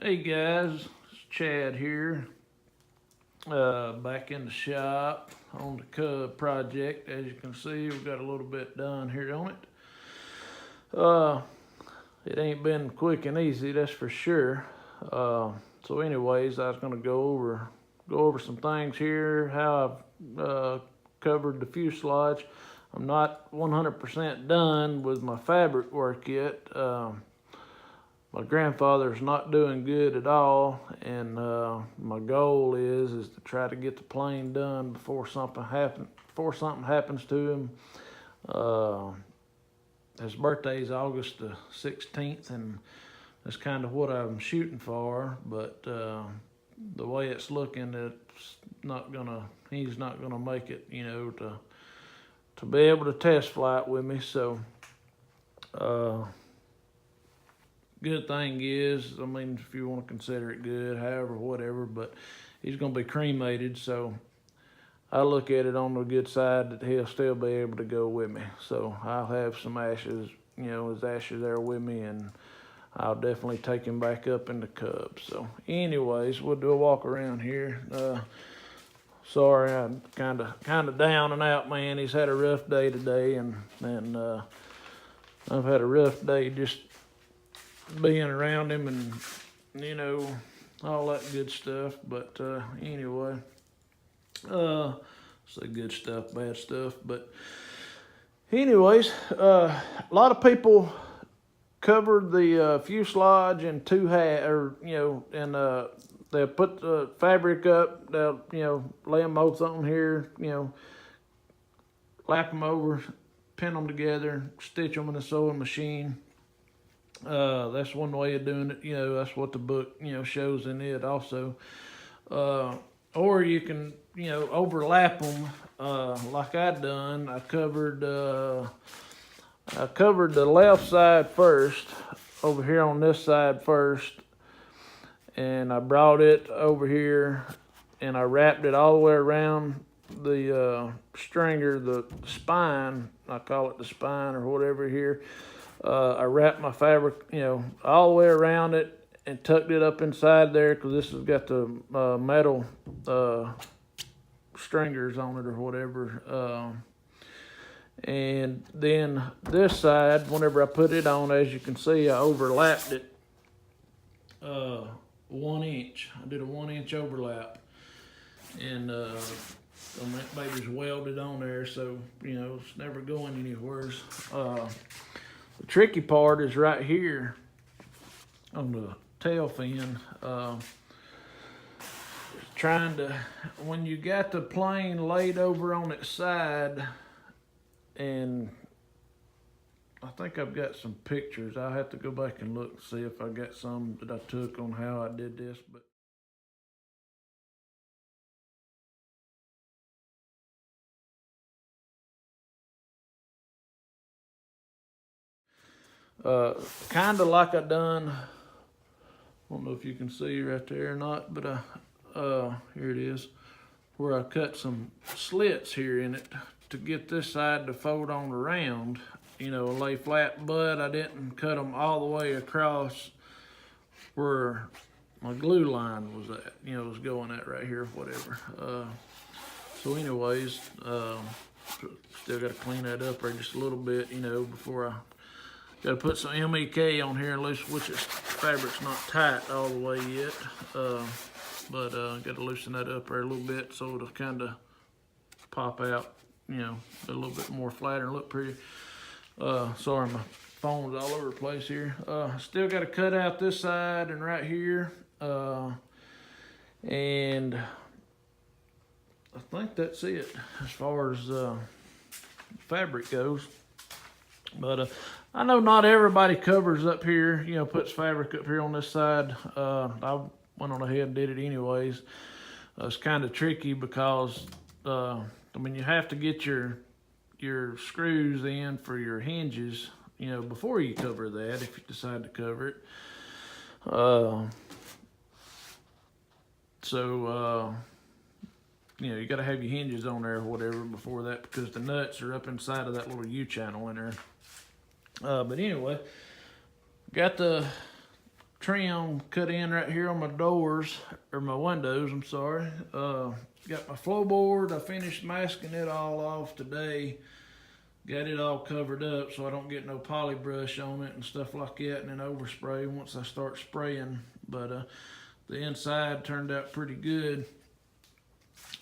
Hey guys, it's Chad here. Back in the shop on the Cub project. As you can see, we've got a little bit done here on it. It ain't been quick and easy, that's for sure. So anyways, I was gonna go over some things here, how I've covered the fuselage. I'm not 100% done with my fabric work yet. My grandfather's not doing good at all, and my goal is to try to get the plane done before something happens to him. His birthday is August the 16th, and that's kind of what I'm shooting for. But the way it's looking, he's not gonna make it, to be able to test flight with me. So. Good thing is, if you want to consider it good, however, whatever, but he's going to be cremated, so I look at it on the good side that he'll still be able to go with me. So I'll have some ashes, his ashes there with me, and I'll definitely take him back up in the Cubs. So anyways, we'll do a walk around here. Sorry, I'm kind of down and out, man. He's had a rough day today, and I've had a rough day just being around him and all that good stuff. But anyway, say good stuff, bad stuff, but anyways, a lot of people covered the fuselage in and they'll put the fabric up, they'll lay them both on here, lap them over, pin them together, stitch them in a sewing machine. That's one way of doing it. That's what the book, shows in it also. Or you can, overlap them, like I done. I covered the left side first, over here on this side first, and I brought it over here, and I wrapped it all the way around the stringer, the spine. I call it the spine or whatever here. I wrapped my fabric, all the way around it and tucked it up inside there, because this has got the metal stringers on it or whatever. And then this side, whenever I put it on, as you can see, I overlapped it 1 inch. I did a 1 inch overlap, and that baby's welded on there, so it's never going anywhere. The tricky part is right here on the tail fin. When you got the plane laid over on its side, and I think I've got some pictures. I'll have to go back and look and see if I got some that I took on how I did this. But kind of like I done, I don't know if you can see right there or not, but here it is, where I cut some slits here in it to get this side to fold on around, lay flat, but I didn't cut them all the way across where my glue line was at, was going at right here, whatever. So anyways, still got to clean that up there just a little bit, before I got to put some MEK on here, which its fabric's not tight all the way yet. But got to loosen that up there a little bit so it'll kind of pop out, a little bit more flatter and look pretty. Sorry, my phone's all over the place here. Still got to cut out this side and right here. And I think that's it as far as fabric goes. But I know not everybody covers up here, puts fabric up here on this side. I went on ahead and did it anyways. It's kind of tricky because, you have to get your screws in for your hinges, before you cover that, if you decide to cover it. You got to have your hinges on there or whatever before that, because the nuts are up inside of that little U channel in there. But anyway, got the trim cut in right here on my doors, or my windows, I'm sorry. Got my floorboard. I finished masking it all off today. Got it all covered up so I don't get no poly brush on it and stuff like that, and then overspray once I start spraying. But the inside turned out pretty good.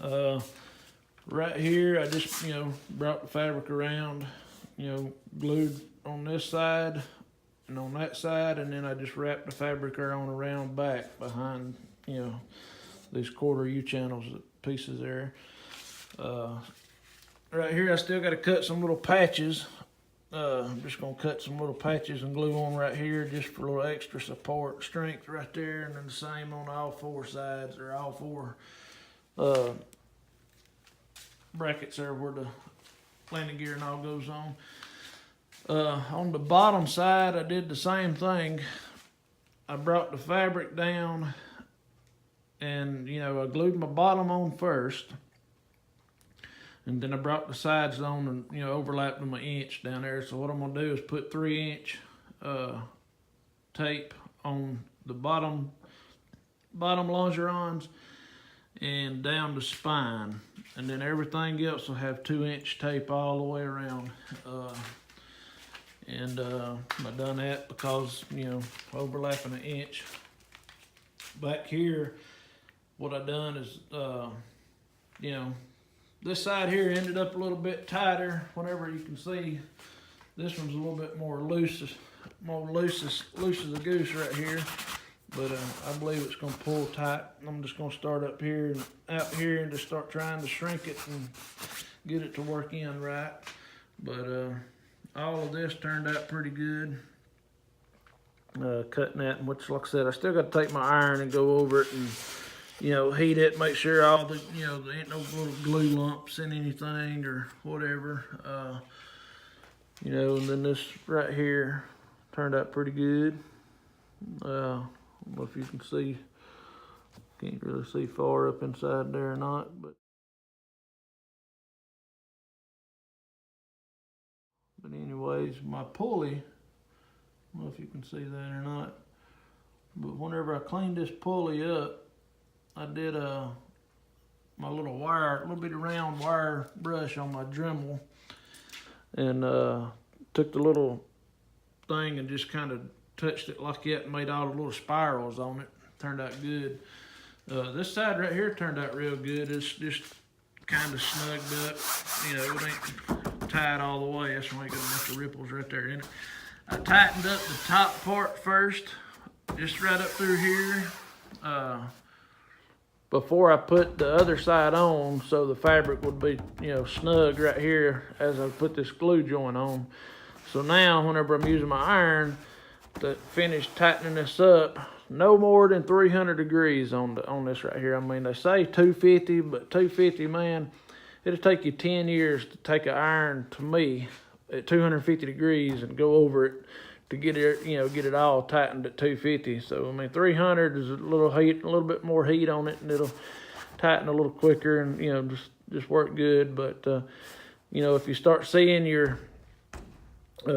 Right here, I just, brought the fabric around, glued on this side and on that side, and then I just wrapped the fabric around back behind, these quarter U-channels pieces there. Right here, I still got to cut some little patches. I'm just going to cut some little patches and glue on right here just for a little extra support, strength right there, and then the same on all four sides, or all four brackets there where the landing gear and all goes on. On the bottom side, I did the same thing. I brought the fabric down and, I glued my bottom on first. And then I brought the sides on and, overlapped them 1 inch down there. So what I'm going to do is put 3-inch tape on the bottom longerons and down the spine. And then everything else will have 2-inch tape all the way around. I done that because, overlapping 1 inch. Back here, what I done is, this side here ended up a little bit tighter. Whenever you can see, this one's a little bit more loose as a goose right here. But I believe it's going to pull tight. I'm just going to start up here and out here and just start trying to shrink it and get it to work in right. But all of this turned out pretty good. Cutting that, which, like I said, I still got to take my iron and go over it and, heat it, make sure all the, there ain't no little glue lumps in anything or whatever. And then this right here turned out pretty good. I don't know if you can see, can't really see far up inside there or not, but anyways, my pulley, I don't know if you can see that or not, but whenever I cleaned this pulley up, I did my little bitty round wire brush on my Dremel, and took the little thing and just kind of touched it like that and made all the little spirals on it. Turned out good. This side right here turned out real good. It's just kind of snugged up. It ain't tight all the way. That's why you got a bunch of ripples right there in it. I tightened up the top part first, just right up through here. Before I put the other side on, so the fabric would be, snug right here as I put this glue joint on. So now, whenever I'm using my iron to finish tightening this up, no more than 300 degrees on this right here. I mean, they say 250, but 250, man, it'll take you 10 years to take an iron, to me, at 250 degrees and go over it to get it, get it all tightened at 250. So, I mean, 300 is a little bit more heat on it, and it'll tighten a little quicker and, just work good. But, if you start seeing your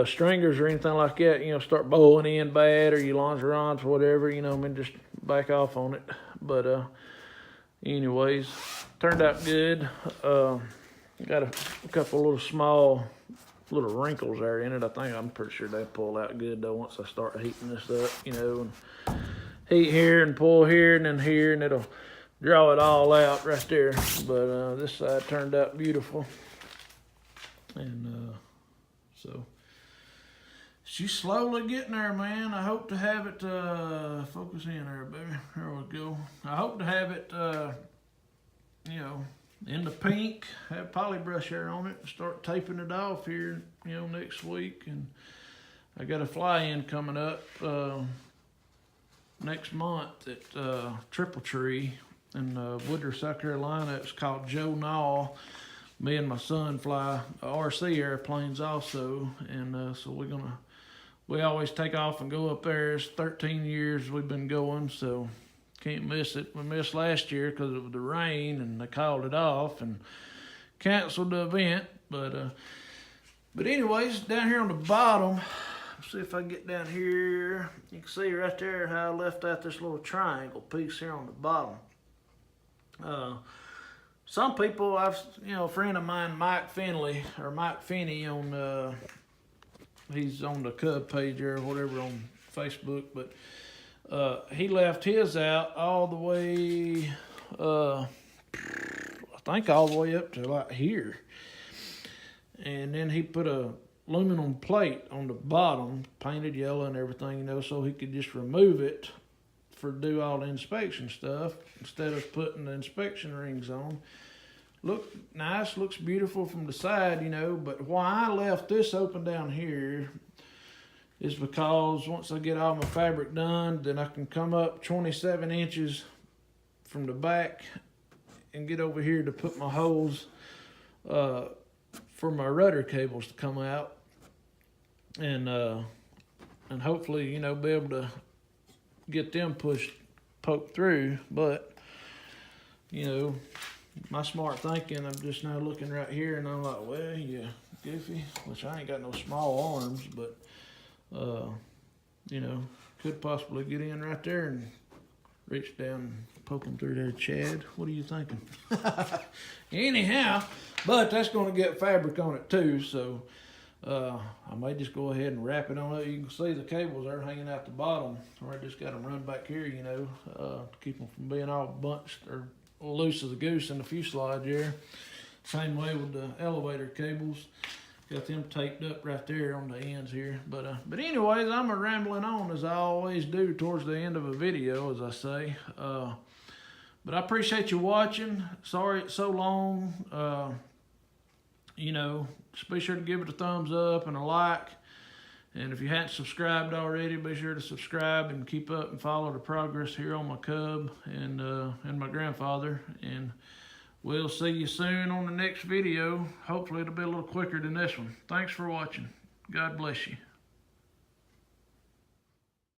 stringers or anything like that, start bowing in bad, or your longerons or whatever, just back off on it. But, anyways, turned out good. Got a couple little small little wrinkles there in it. I'm pretty sure they pull out good though once I start heating this up, and heat here and pull here and then here, and it'll draw it all out right there. But this side turned out beautiful, and so she's slowly getting there, man. I hope to have it focus in there, baby. There we go. I hope to have it in the pink, have poly brush hair on it, and start taping it off here, next week. And I got a fly-in coming up next month at Triple Tree in Woodruff, South Carolina. It's called Joe Naw. Me and my son fly RC airplanes also, and so we always take off and go up there. It's 13 years we've been going, so can't miss it. We missed last year because of the rain, and they called it off and canceled the event. But anyways, down here on the bottom, see if I can get down here. You can see right there how I left out this little triangle piece here on the bottom. Some people, a friend of mine, Mike Finney, on, he's on the Cub page or whatever on Facebook, but he left his out all the way, I think all the way up to like here. And then he put a aluminum plate on the bottom, painted yellow and everything, so he could just remove it for do all the inspection stuff instead of putting the inspection rings on. Look nice, looks beautiful from the side, but why I left this open down here is because once I get all my fabric done, then I can come up 27 inches from the back and get over here to put my holes for my rudder cables to come out, and hopefully, be able to get them poked through. But, my smart thinking, I'm just now looking right here and I'm like, well, yeah, goofy, which I ain't got no small arms, but, could possibly get in right there and reach down and poke them through there. Chad, what are you thinking? Anyhow, but that's going to get fabric on it too, so I may just go ahead and wrap it on it. You can see the cables are hanging out the bottom, or I just got them run back here, to keep them from being all bunched or loose as a goose in the fuselage there. Same way with the elevator cables. Got them taped up right there on the ends here. But anyways, I'm rambling on as I always do towards the end of a video, as I say. But I appreciate you watching. Sorry it's so long. Just be sure to give it a thumbs up and a like. And if you hadn't subscribed already, be sure to subscribe and keep up and follow the progress here on my Cub and my grandfather. And we'll see you soon on the next video. Hopefully it'll be a little quicker than this one. Thanks for watching. God bless you.